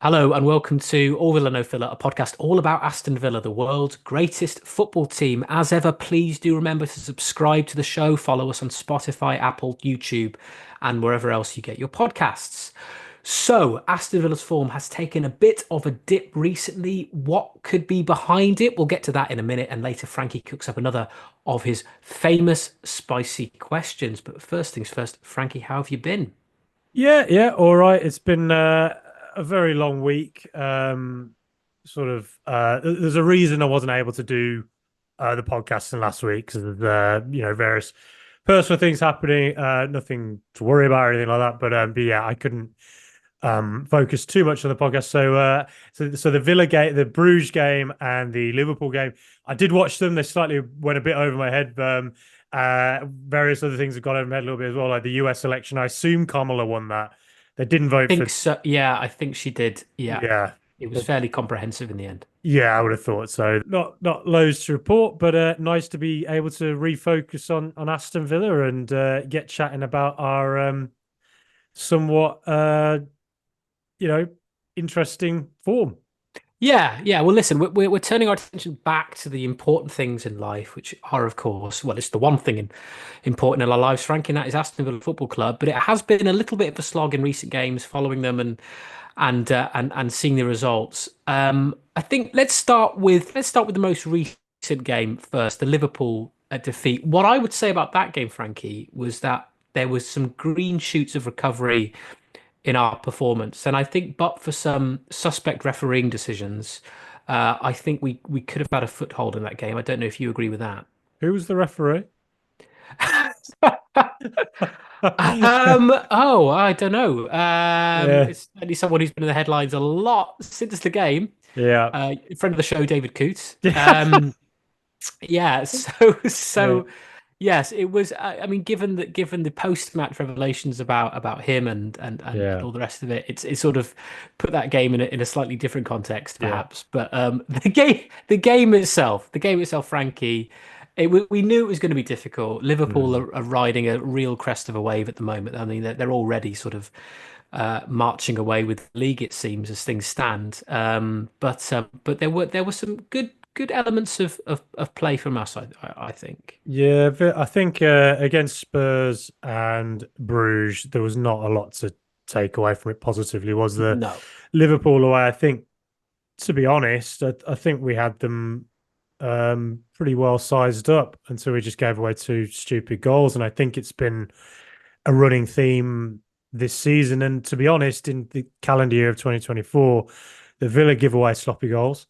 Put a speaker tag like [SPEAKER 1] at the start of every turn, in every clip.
[SPEAKER 1] Hello and welcome to All Villa No Filler, a podcast all about Aston Villa, the world's greatest football team. As ever, please do remember to subscribe to the show, follow us on Spotify, Apple, YouTube, and wherever else you get your podcasts. So, Aston Villa's form has taken a bit of a dip recently. What could be behind it? We'll get to that in a minute, and later Frankie cooks up another of his famous spicy questions. But first things first, Frankie, how have you been?
[SPEAKER 2] Yeah, all right. It's been a very long week. There's a reason I wasn't able to do the podcasting last week because of the various personal things happening. Nothing to worry about or anything like that. But yeah, I couldn't focus too much on the podcast. So the Villa game, the Bruges game, and the Liverpool game, I did watch them. They slightly went a bit over my head. Various other things have gone over my head a little bit as well, like the US election. I assume Kamala won that. They didn't vote for.
[SPEAKER 1] Think so. Yeah, I think she did. Yeah,
[SPEAKER 2] Yeah,
[SPEAKER 1] it was fairly comprehensive in the end.
[SPEAKER 2] yeah, I would have thought so. Not loads to report, but nice to be able to refocus on Aston Villa and get chatting about our somewhat you know interesting form.
[SPEAKER 1] Yeah. Well, listen, we're turning our attention back to the important things in life, which are, of course, well, it's the one thing important in our lives, Frank, and that is Aston Villa Football Club. But it has been a little bit of a slog in recent games, following them and seeing the results. I think let's start with the most recent game first, the Liverpool defeat. What I would say about that game, Frankie, was that there was some green shoots of recovery in our performance. And I think, but for some suspect refereeing decisions, I think we could have had a foothold in that game. I don't know if you agree with that.
[SPEAKER 2] Who was the referee?
[SPEAKER 1] Oh, I don't know.
[SPEAKER 2] Yeah,
[SPEAKER 1] It's certainly someone who's been in the headlines a lot since the game.
[SPEAKER 2] yeah,
[SPEAKER 1] Friend of the show, David Coots.
[SPEAKER 2] yeah,
[SPEAKER 1] Yeah, so
[SPEAKER 2] yeah,
[SPEAKER 1] so yes, it was. I mean, given the post-match revelations about him and
[SPEAKER 2] yeah,
[SPEAKER 1] all the rest of it, it's sort of put that game in a slightly different context,
[SPEAKER 2] yeah.
[SPEAKER 1] perhaps. But the game itself, Frankie, we knew it was going to be difficult. Liverpool
[SPEAKER 2] Mm.
[SPEAKER 1] are riding a real crest of a wave at the moment. I mean, they're already sort of marching away with the league, it seems, as things stand. But there were some good elements of play from us, I think.
[SPEAKER 2] Yeah, I think against Spurs and Bruges, there was not a lot to take away from it positively. Was the
[SPEAKER 1] No.
[SPEAKER 2] Liverpool away? I think, to be honest, I think we had them pretty well sized up until we just gave away two stupid goals. And I think it's been a running theme this season. And to be honest, in the calendar year of 2024, the Villa give away sloppy goals.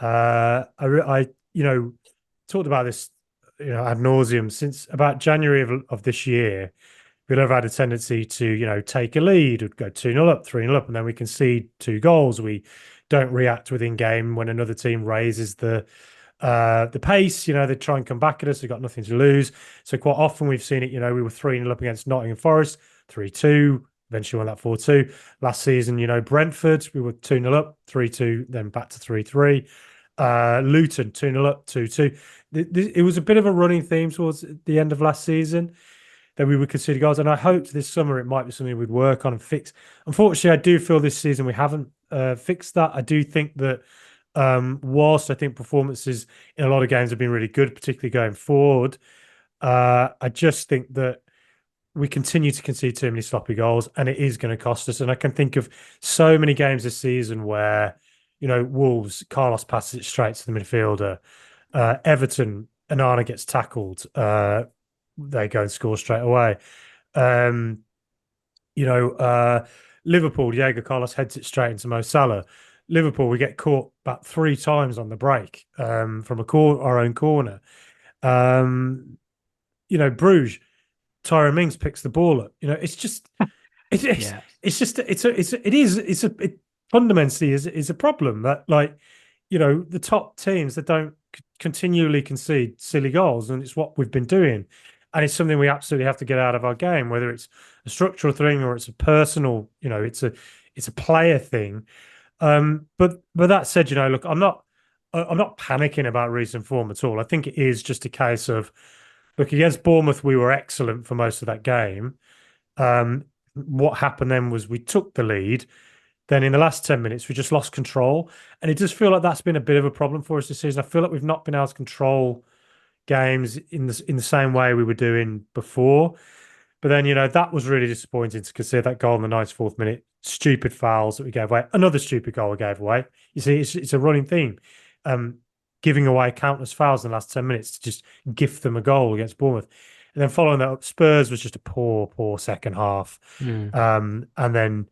[SPEAKER 2] I talked about this, ad nauseum since about January of this year. Villa have had a tendency to, take a lead, would go 2-0 up, 3-0 up, and then we concede two goals. We don't react within game when another team raises the pace. They try and come back at us. They've got nothing to lose. So quite often we've seen it, we were 3-0 up against Nottingham Forest, 3-2, eventually won that 4-2. Last season, Brentford, we were 2-0 up, 3-2, then back to 3-3. Luton 2-0 up, 2-2. It was a bit of a running theme towards the end of last season that we would consider goals. And I hoped this summer it might be something we'd work on and fix. Unfortunately, I do feel this season we haven't fixed that. I do think that whilst I think performances in a lot of games have been really good, particularly going forward, I just think that we continue to concede too many sloppy goals and it is going to cost us. And I can think of so many games this season where, Wolves, Carlos passes it straight to the midfielder. Everton, Anana gets tackled. They go and score straight away. Um, Liverpool, Diego Carlos heads it straight into Mo Salah. Liverpool, we get caught about three times on the break from our own corner. Um, Bruges, Tyrone Mings picks the ball up. It's just
[SPEAKER 1] Yeah.
[SPEAKER 2] it fundamentally is a problem that, like, the top teams that don't continually concede silly goals, and it's what we've been doing, and it's something we absolutely have to get out of our game, whether it's a structural thing or it's a personal, it's a player thing. But that said, look, I'm not panicking about recent form at all. I think it is just a case of, look, against Bournemouth, we were excellent for most of that game. What happened then was we took the lead. then in the last 10 minutes, we just lost control. And it does feel like that's been a bit of a problem for us this season. I feel like we've not been able to control games in the same way we were doing before. But then, that was really disappointing to consider that goal in the 94th minute. Stupid fouls that we gave away. Another stupid goal we gave away. You see, it's a running theme. Giving away countless fouls in the last 10 minutes to just gift them a goal against Bournemouth. And then following that up, Spurs was just a poor, poor second half.
[SPEAKER 1] Mm.
[SPEAKER 2] And then,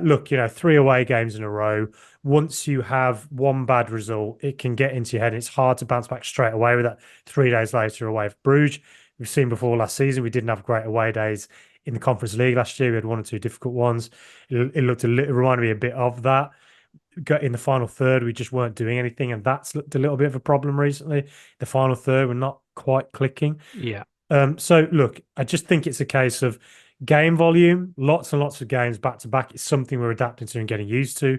[SPEAKER 2] look, 3 away games in a row. Once you have one bad result, it can get into your head. It's hard to bounce back straight away with that 3 days later away with Bruges. We've seen before last season, we didn't have great away days in the Conference League last year. We had 1 or 2 difficult ones. It reminded me a bit of that. In the final third, we just weren't doing anything, and that's looked a little bit of a problem recently. The final third, we're not quite clicking.
[SPEAKER 1] Yeah.
[SPEAKER 2] So look, I just think it's a case of game volume, lots and lots of games back to back. It's something we're adapting to and getting used to.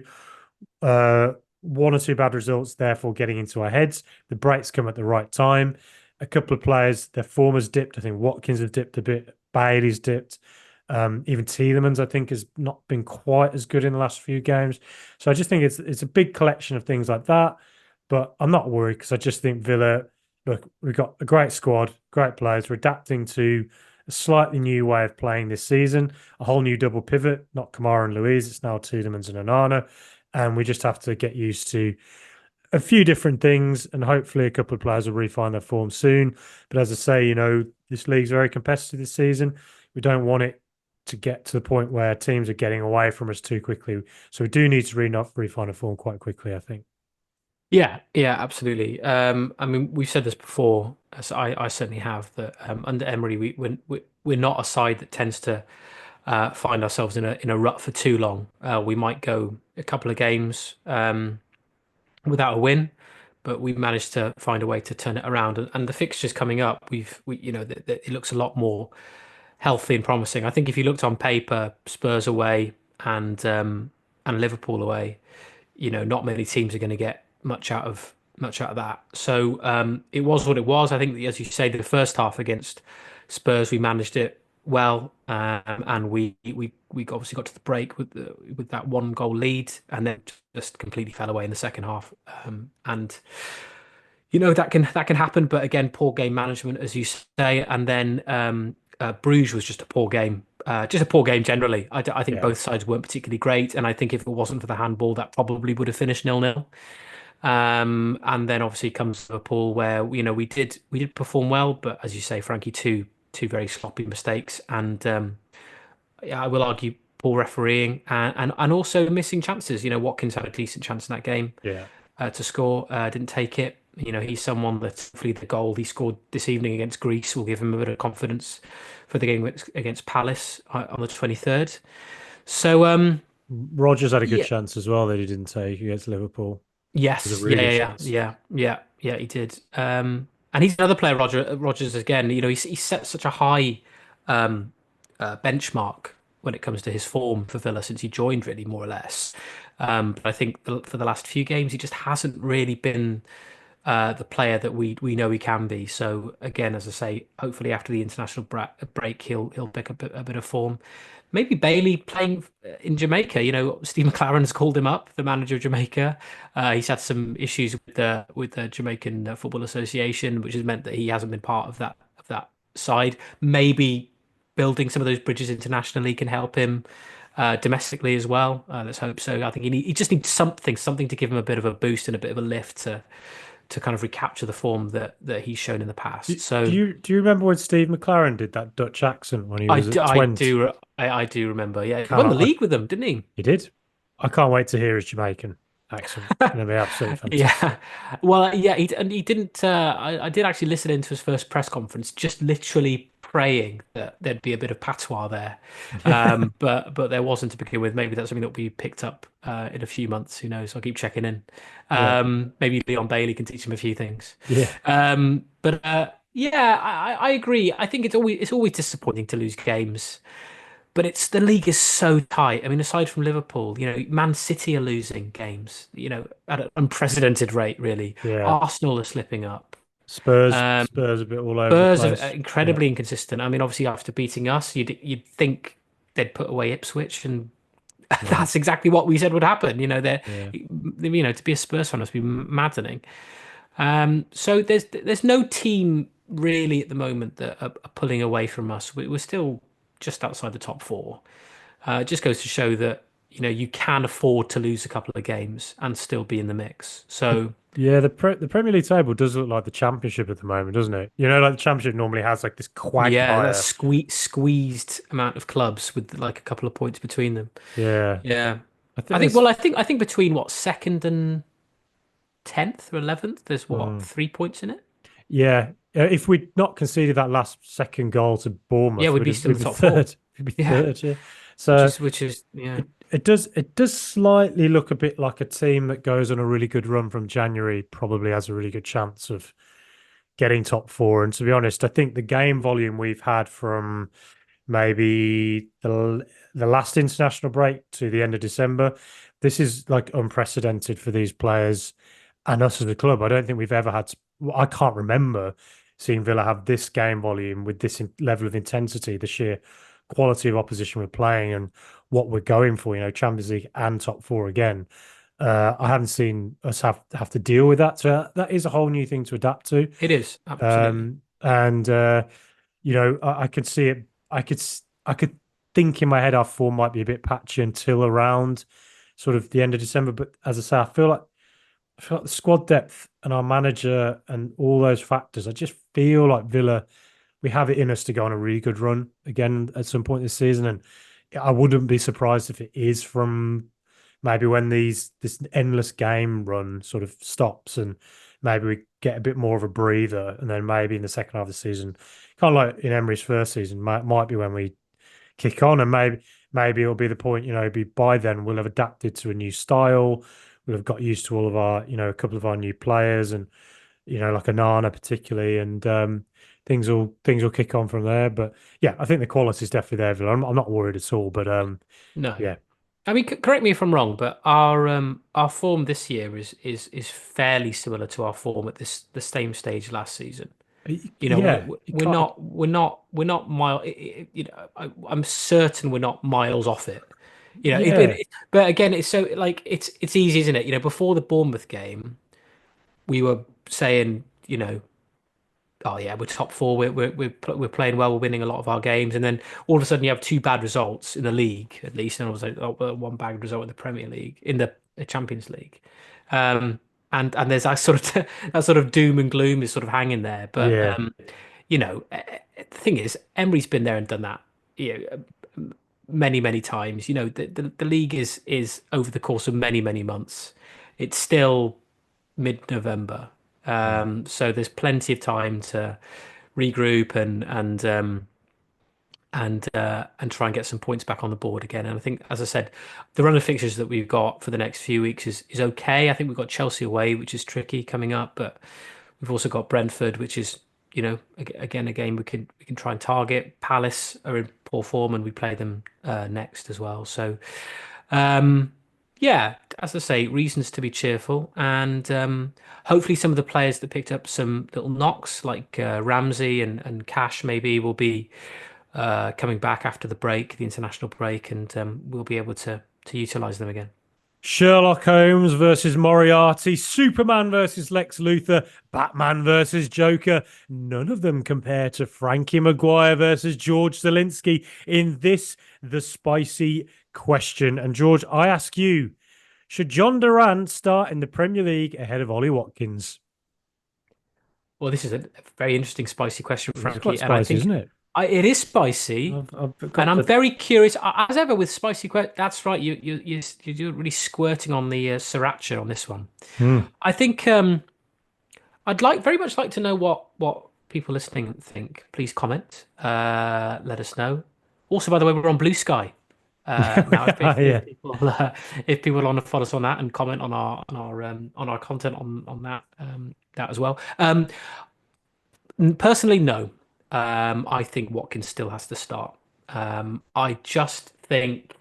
[SPEAKER 2] 1 or 2 bad results, therefore getting into our heads. The breaks come at the right time. A couple of players, their form has dipped. I think Watkins has dipped a bit. Bailey's dipped. Even Tielemans, I think, has not been quite as good in the last few games. So I just think it's a big collection of things like that. But I'm not worried because I just think Villa, look, we've got a great squad, great players. We're adapting to a slightly new way of playing this season, a whole new double pivot, not Kamara and Louise. It's now Tielemans and Onana. And we just have to get used to a few different things, and hopefully a couple of players will refine their form soon. But as I say, this league's very competitive this season. We don't want it to get to the point where teams are getting away from us too quickly. So we do need to refine a form quite quickly, I think.
[SPEAKER 1] Yeah, yeah, absolutely. I mean, we've said this before, as I certainly have, that under Emery, we're not a side that tends to find ourselves in a rut for too long. We might go a couple of games without a win, but we've managed to find a way to turn it around. And the fixtures coming up, it looks a lot more healthy and promising. I think if you looked on paper, Spurs away and Liverpool away, not many teams are going to get much out of that. So it was what it was. I think, as you say, the first half against Spurs, we managed it well, and we obviously got to the break with that 1 goal lead, and then just completely fell away in the second half. And that can happen, but again, poor game management, as you say, and then Bruges was just a poor game generally. I think
[SPEAKER 2] Yeah.
[SPEAKER 1] both sides weren't particularly great, and I think if it wasn't for the handball, that probably would have finished 0-0. And then obviously comes Liverpool, where we did perform well, but as you say, Frankie, two very sloppy mistakes, and yeah, I will argue poor refereeing and also missing chances. Watkins had a decent chance in that game
[SPEAKER 2] Yeah.
[SPEAKER 1] to score, didn't take it. He's someone that hopefully the goal he scored this evening against Greece will give him a bit of confidence for the game against Palace on the 23rd. So
[SPEAKER 2] Rogers had a good
[SPEAKER 1] yeah,
[SPEAKER 2] chance as well that he didn't take against Liverpool. It was a
[SPEAKER 1] yes,
[SPEAKER 2] really
[SPEAKER 1] yeah,
[SPEAKER 2] good
[SPEAKER 1] yeah,
[SPEAKER 2] chance.
[SPEAKER 1] yeah, yeah, yeah, he did. And he's another player, Rogers again. He set such a high um, benchmark when it comes to his form for Villa since he joined, really, more or less. But I think for the last few games, he just hasn't really been the player that we know he can be. So again, as I say, hopefully after the international break, he'll pick up a bit of form. Maybe Bailey playing in Jamaica. Steve McLaren's called him up, the manager of Jamaica. He's had some issues with the Jamaican Football Association, which has meant that he hasn't been part of that side. Maybe building some of those bridges internationally can help him domestically as well. Let's hope so. I think he just needs something to give him a bit of a boost and a bit of a lift to kind of recapture the form that he's shown in the
[SPEAKER 2] Do,
[SPEAKER 1] past.
[SPEAKER 2] do
[SPEAKER 1] So
[SPEAKER 2] you do you remember when Steve McLaren did that Dutch accent when he
[SPEAKER 1] I,
[SPEAKER 2] was
[SPEAKER 1] d-
[SPEAKER 2] at
[SPEAKER 1] I
[SPEAKER 2] 20?
[SPEAKER 1] do I do remember. Yeah, he won the
[SPEAKER 2] Can't I,
[SPEAKER 1] league with them, didn't he?
[SPEAKER 2] he did. I can't wait to hear his Jamaican accent. It's going to be absolutely
[SPEAKER 1] Yeah.
[SPEAKER 2] fantastic.
[SPEAKER 1] Well, yeah, he didn't. I did actually listen into his first press conference, just literally praying that there'd be a bit of patois there, but there wasn't to begin with. Maybe that's something that will be picked up in a few months. Who knows? I'll keep checking in.
[SPEAKER 2] Yeah.
[SPEAKER 1] Maybe Leon Bailey can teach him a few things.
[SPEAKER 2] Yeah.
[SPEAKER 1] But yeah, I agree. I think it's always disappointing to lose games. But the league is so tight. I mean, aside from Liverpool, Man City are losing games, at an unprecedented rate, really.
[SPEAKER 2] Yeah.
[SPEAKER 1] Arsenal are slipping up. Um,
[SPEAKER 2] Spurs a bit all over the
[SPEAKER 1] Spurs are
[SPEAKER 2] place. Yeah.
[SPEAKER 1] incredibly inconsistent. I mean, obviously after beating us, you'd think they'd put away Ipswich and
[SPEAKER 2] Yeah.
[SPEAKER 1] That's exactly what we said would happen.
[SPEAKER 2] Yeah.
[SPEAKER 1] To be a Spurs fan must be maddening. So there's no team really at the moment that are pulling away from us. We're still just outside the top four. It just goes to show that you can afford to lose a couple of games and still be in the mix. So
[SPEAKER 2] Yeah, the Premier League table does look like the Championship at the moment, doesn't it? Like the Championship normally has like this
[SPEAKER 1] yeah, that
[SPEAKER 2] quagmire.
[SPEAKER 1] squeezed amount of clubs with like a couple of points between them.
[SPEAKER 2] Yeah,
[SPEAKER 1] Yeah.
[SPEAKER 2] I think
[SPEAKER 1] I think
[SPEAKER 2] there's
[SPEAKER 1] well I think between what second and 10th or 11th there's what
[SPEAKER 2] mm,
[SPEAKER 1] 3 points in it.
[SPEAKER 2] yeah. If we'd not conceded that last second goal to
[SPEAKER 1] Yeah,
[SPEAKER 2] Bournemouth,
[SPEAKER 1] we'd be still
[SPEAKER 2] we'd
[SPEAKER 1] in the
[SPEAKER 2] be
[SPEAKER 1] top four.
[SPEAKER 2] third. We'd be
[SPEAKER 1] Yeah.
[SPEAKER 2] third, yeah.
[SPEAKER 1] Which
[SPEAKER 2] So
[SPEAKER 1] is which is yeah.
[SPEAKER 2] it does slightly look a bit like a team that goes on a really good run from January probably has a really good chance of getting top four. And to be honest, I think the game volume we've had from maybe the last international break to the end of December. This is like unprecedented for these players and us as a club. I don't think we've ever had. I can't remember seeing Villa have this game volume with this level of intensity, the sheer quality of opposition we're playing, and what we're going for. Champions League and top four again. I haven't seen us have to deal with that. So that is a whole new thing to adapt to.
[SPEAKER 1] It is absolutely.
[SPEAKER 2] And I could see it. I could think in my head our form might be a bit patchy until around sort of the end of December. But as I say, I feel like the squad depth and our manager and all those factors. I just feel like Villa, we have it in us to go on a really good run again at some point this season. And I wouldn't be surprised if it is from maybe when this endless game run sort of stops and maybe we get a bit more of a breather, and then maybe in the second half of the season, kind of like in Emery's first season, might be when we kick on, and maybe it'll be the point, be by then we'll have adapted to a new style, we'll have got used to all of our, a couple of our new players, and like Anana particularly, and things will kick on from there. But yeah, I think the quality is definitely there, Villa. I'm not worried at all, but
[SPEAKER 1] No.
[SPEAKER 2] yeah.
[SPEAKER 1] I mean, correct me if I'm wrong, but our form this year is fairly similar to our form at the same stage last season.
[SPEAKER 2] Yeah, you
[SPEAKER 1] We're
[SPEAKER 2] can't.
[SPEAKER 1] not we're not mile. I'm certain we're not miles off it.
[SPEAKER 2] Yeah,
[SPEAKER 1] But again, it's so like it's easy, isn't it? Before the Bournemouth game, we were saying, oh yeah, we're top four. We're playing well. We're winning a lot of our games, and then all of a sudden you have two bad results in the league, at least, and I was like, oh, well, one bad result in the Premier League, in the Champions League, um, and there's that sort of that sort of doom and gloom is sort of hanging there. But
[SPEAKER 2] yeah,
[SPEAKER 1] the thing is, Emery's been there and done that, many times. The league is over the course of many months. It's still mid-November.
[SPEAKER 2] mm.
[SPEAKER 1] So there's plenty of time to regroup and try and get some points back on the board again. And I think, as I said, the run of fixtures that we've got for the next few weeks is okay. I think we've got Chelsea away, which is tricky coming up, but we've also got Brentford, which is, again a game we can try and target. Palace are in poor form, and we play them next as well. So um, yeah, as I say, reasons to be cheerful, and hopefully some of the players that picked up some little knocks, like Ramsey and Cash, maybe will be coming back after the break, the international break, and we'll be able to utilize them again.
[SPEAKER 2] Sherlock Holmes versus Moriarty, Superman versus Lex Luthor, Batman versus Joker. None of them compare to Frankie Maguire versus George Zielinski in this, the spicy question. And George, I ask you, should Jhon Durán start in the Premier League ahead of Ollie Watkins?
[SPEAKER 1] Well, this is a very interesting, spicy question,
[SPEAKER 2] It's quite
[SPEAKER 1] Frankie, and I
[SPEAKER 2] spicy, isn't
[SPEAKER 1] think
[SPEAKER 2] it?
[SPEAKER 1] it is spicy.
[SPEAKER 2] I've
[SPEAKER 1] And
[SPEAKER 2] got
[SPEAKER 1] I'm
[SPEAKER 2] the
[SPEAKER 1] very curious, as ever with spicy question. That's right, you're really squirting on the sriracha on this one.
[SPEAKER 2] Hmm.
[SPEAKER 1] I think I'd very much like to know what people listening think. Please comment. Let us know. Also, by the way, we're on Blue Sky now.
[SPEAKER 2] Yeah.
[SPEAKER 1] If people want to follow us on that and comment on our content on that as well. Personally, no. I think Watkins still has to start. I just think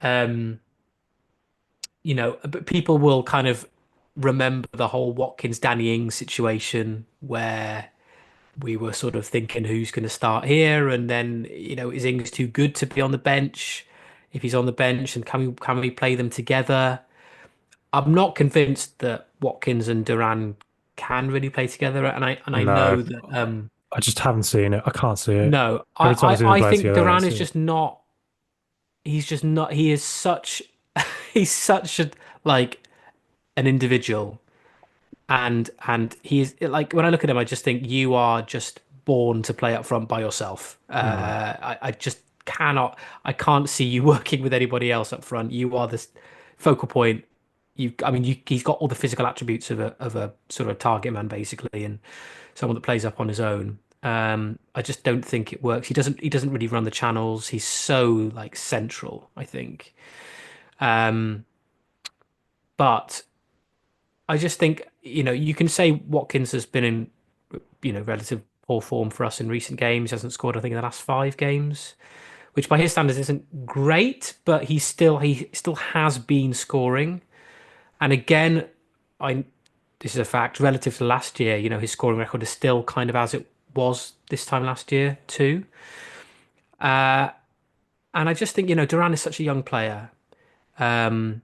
[SPEAKER 1] um, but people will kind of remember the whole Watkins Danny Ings situation where we were sort of thinking who's going to start here, and then is Ings too good to be on the bench? if he's on the bench, and can we play them together? I'm not convinced that Watkins and Duran can really play together, and I
[SPEAKER 2] No,
[SPEAKER 1] know that
[SPEAKER 2] I just haven't seen it. I can't see it.
[SPEAKER 1] no,
[SPEAKER 2] Every time I see them
[SPEAKER 1] I
[SPEAKER 2] play
[SPEAKER 1] think
[SPEAKER 2] together, I don't
[SPEAKER 1] Duran
[SPEAKER 2] see
[SPEAKER 1] is
[SPEAKER 2] it.
[SPEAKER 1] just not. He's just not. He is such. He's such a like an individual, and he is like when I look at him, I just think you are just born to play up front by yourself.
[SPEAKER 2] Hmm.
[SPEAKER 1] I just cannot. I can't see you working with anybody else up front. You are the focal point. I mean, he's got all the physical attributes of a sort of target man, basically, and someone that plays up on his own. I just don't think it works. He doesn't really run the channels. He's so like central, I think. Um, but I just think, you can say Watkins has been in, relative poor form for us in recent games. He hasn't scored, I think, in the last 5 games, which by his standards isn't great, but he still has been scoring. And again, I this is a fact, relative to last year, his scoring record is still kind of as it was this time last year too. Uh, and I just think, Duran is such a young player. Um,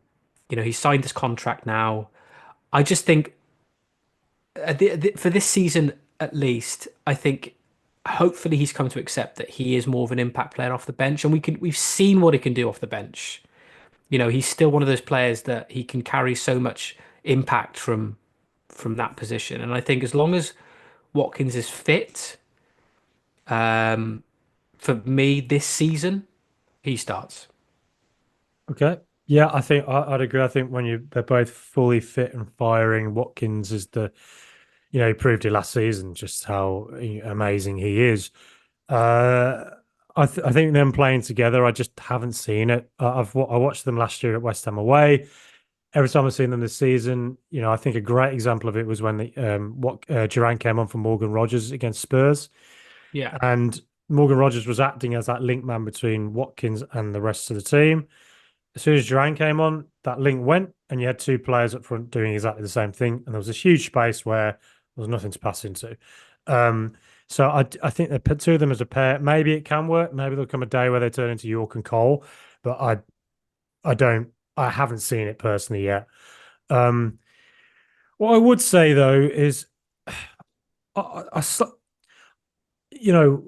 [SPEAKER 1] he's signed this contract now. I just think for this season at least, I think hopefully he's come to accept that he is more of an impact player off the bench, and we've seen what he can do off the bench. He's still one of those players that he can carry so much impact from that position. And I think as long as Watkins is fit, um, for me this season, he starts.
[SPEAKER 2] Okay. Yeah, I think I'd agree. I think when they're both fully fit and firing, Watkins is he proved it last season just how amazing he is. Uh, I think them playing together, I just haven't seen it. I watched them last year at West Ham away. Every time I've seen them this season, I think a great example of it was when Durán came on for Morgan Rogers against Spurs,
[SPEAKER 1] Yeah.
[SPEAKER 2] and Morgan Rogers was acting as that link man between Watkins and the rest of the team. As soon as Durán came on, that link went, and you had two players up front doing exactly the same thing, and there was this huge space where there was nothing to pass into. Um, so I think they put two of them as a pair. Maybe it can work. Maybe there'll come a day where they turn into York and Cole, but I haven't seen it personally yet. Um, what I would say though is, I you know,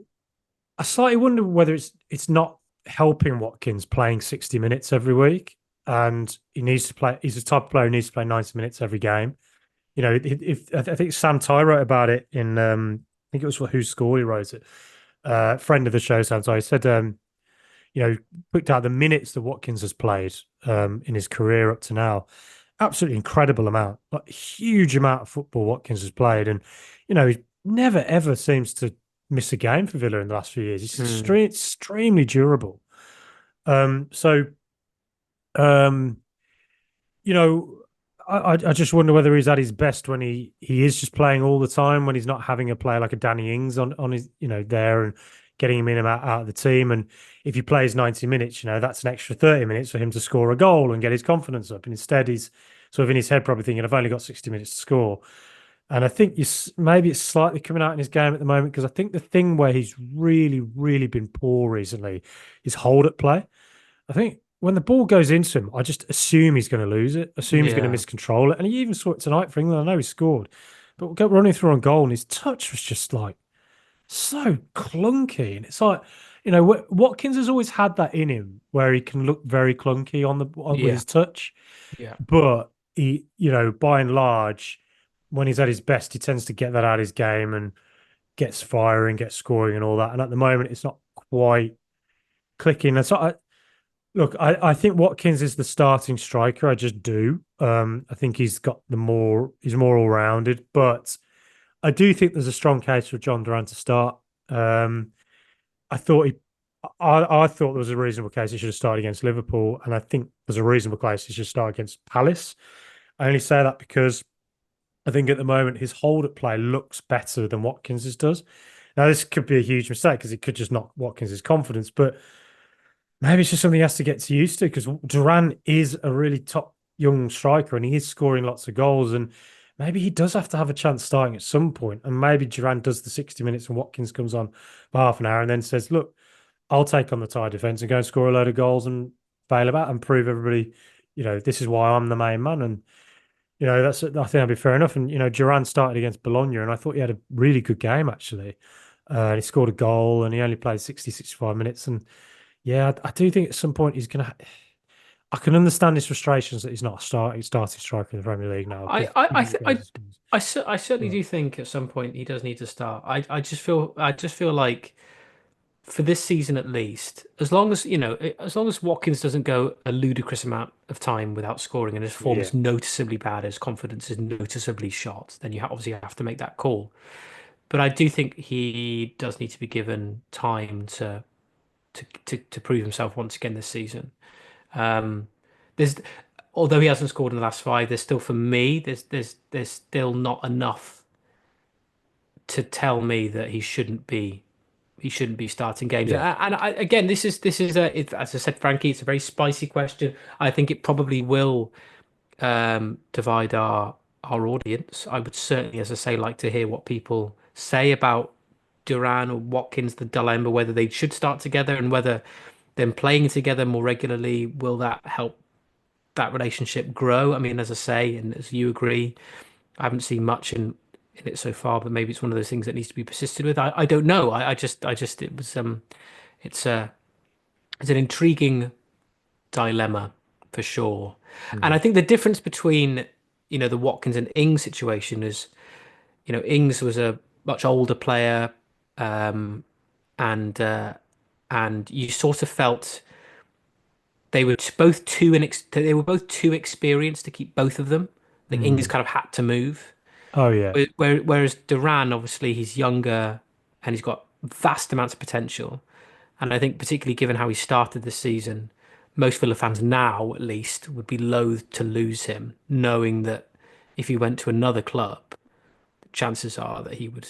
[SPEAKER 2] I slightly wonder whether it's not helping Watkins playing 60 minutes every week, and he needs to play. He's the type of player who needs to play 90 minutes every game. If I think Sam Ty wrote about it in, I think it was Who Scored. He wrote it. Friend of the show, Sam Ty, he said, picked out the minutes that Watkins has played in his career up to now. Absolutely incredible amount, like huge amount of football Watkins has played, and he never ever seems to miss a game for Villa in the last few years. He's
[SPEAKER 1] Mm.
[SPEAKER 2] extremely durable. So um, you know, I just wonder whether he's at his best when he is just playing all the time, when he's not having a player like a Danny Ings on his there and getting him in and out of the team. And if he plays 90 minutes, that's an extra 30 minutes for him to score a goal and get his confidence up. And instead, he's sort of in his head probably thinking, I've only got 60 minutes to score. And I think maybe it's slightly coming out in his game at the moment, because I think the thing where he's really, really been poor recently is hold up play. I think when the ball goes into him, I just assume he's going to lose it, assume he's going to
[SPEAKER 1] Yeah.
[SPEAKER 2] miscontrol it. And he even saw it tonight for England. I know he scored, but we'll go running through on goal, and his touch was just like so clunky. And it's like, Watkins has always had that in him where he can look very clunky with
[SPEAKER 1] Yeah.
[SPEAKER 2] his touch,
[SPEAKER 1] Yeah.
[SPEAKER 2] but he, by and large, when he's at his best, he tends to get that out of his game and gets firing, gets scoring, and all that. And at the moment, it's not quite clicking. And so look, I think Watkins is the starting striker. I just do. I think he's more all rounded, but I do think there's a strong case for Jhon Durán to start. Um, I thought I thought there was a reasonable case he should have started against Liverpool, and I think there's a reasonable case he should start against Palace. I only say that because I think at the moment his hold up play looks better than Watkins's does. Now this could be a huge mistake because it could just knock Watkins's confidence, but maybe it's just something he has to get used to, because Duran is a really top young striker and he is scoring lots of goals. And maybe he does have to have a chance starting at some point. And maybe Duran does the 60 minutes and Watkins comes on for half an hour and then says, look, I'll take on the tie defence and go and score a load of goals and bail about and prove everybody, this is why I'm the main man. And, I think that'd be fair enough. And, Duran started against Bologna and I thought he had a really good game, actually. He scored a goal and he only played 60, 65 minutes. And yeah, I do think at some point he's going to. I can understand his frustrations that he's not starting striker in the Premier League now
[SPEAKER 1] I
[SPEAKER 2] because
[SPEAKER 1] I I,
[SPEAKER 2] he
[SPEAKER 1] th
[SPEAKER 2] goes.
[SPEAKER 1] I certainly
[SPEAKER 2] But
[SPEAKER 1] do think at some point he does need to start. I just feel like for this season at least, as long as as long as Watkins doesn't go a ludicrous amount of time without scoring and his form
[SPEAKER 2] yeah,
[SPEAKER 1] is noticeably bad, his confidence is noticeably shot, then you obviously have to make that call. But I do think he does need to be given time to prove himself once again this season. Um, there's although he hasn't scored in the last five, there's still for me there's still not enough to tell me that he shouldn't be starting games.
[SPEAKER 2] yeah,
[SPEAKER 1] Again, this is as I said, Frankie, it's a very spicy question. I think it probably will divide our audience. I would certainly, as I say, like to hear what people say about Duran or Watkins, the dilemma, whether they should start together and whether them playing together more regularly will that help that relationship grow. I mean, as I say, and as you agree, I haven't seen much in it so far, but maybe it's one of those things that needs to be persisted with. I don't know. I just it was it's a it's an intriguing dilemma for sure. And I
[SPEAKER 2] mm,
[SPEAKER 1] think the difference between the Watkins and Ings situation is Ings was a much older player, um, and you sort of felt they were both too experienced to keep both of them. Like Ings
[SPEAKER 2] mm.
[SPEAKER 1] kind of had to move.
[SPEAKER 2] Oh yeah,
[SPEAKER 1] Whereas Duran, obviously, he's younger and he's got vast amounts of potential. And I think, particularly given how he started this season, most Villa fans now, at least, would be loath to lose him, knowing that if he went to another club, chances are that he would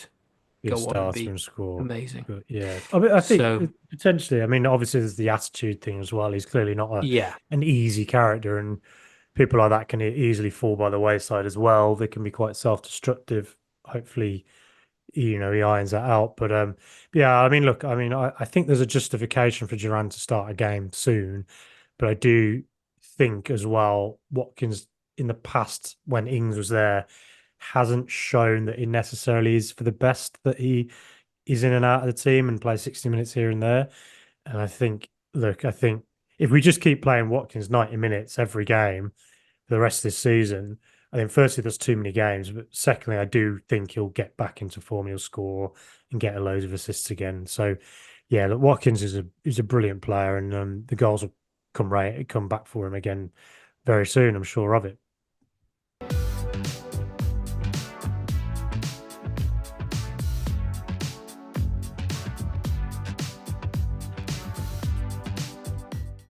[SPEAKER 2] be a
[SPEAKER 1] go on and
[SPEAKER 2] starter
[SPEAKER 1] be
[SPEAKER 2] and score.
[SPEAKER 1] amazing.
[SPEAKER 2] But yeah, I mean, I think
[SPEAKER 1] So,
[SPEAKER 2] potentially. I mean, obviously there's the attitude thing as well. He's clearly not
[SPEAKER 1] yeah,
[SPEAKER 2] an easy character, and people like that can easily fall by the wayside as well. They can be quite self-destructive. Hopefully, he irons that out. But yeah, I mean, look, I mean, I think there's a justification for Duran to start a game soon, but I do think as well Watkins in the past when Ings was there hasn't shown that he necessarily is for the best that he is in and out of the team and plays 60 minutes here and there. And I think, look, I think if we just keep playing Watkins 90 minutes every game for the rest of this season, I think firstly there's too many games, but secondly, I do think he'll get back into form, he'll score and get a load of assists again. So yeah, look, Watkins is a brilliant player, and the goals will come back for him again very soon. I'm sure of it.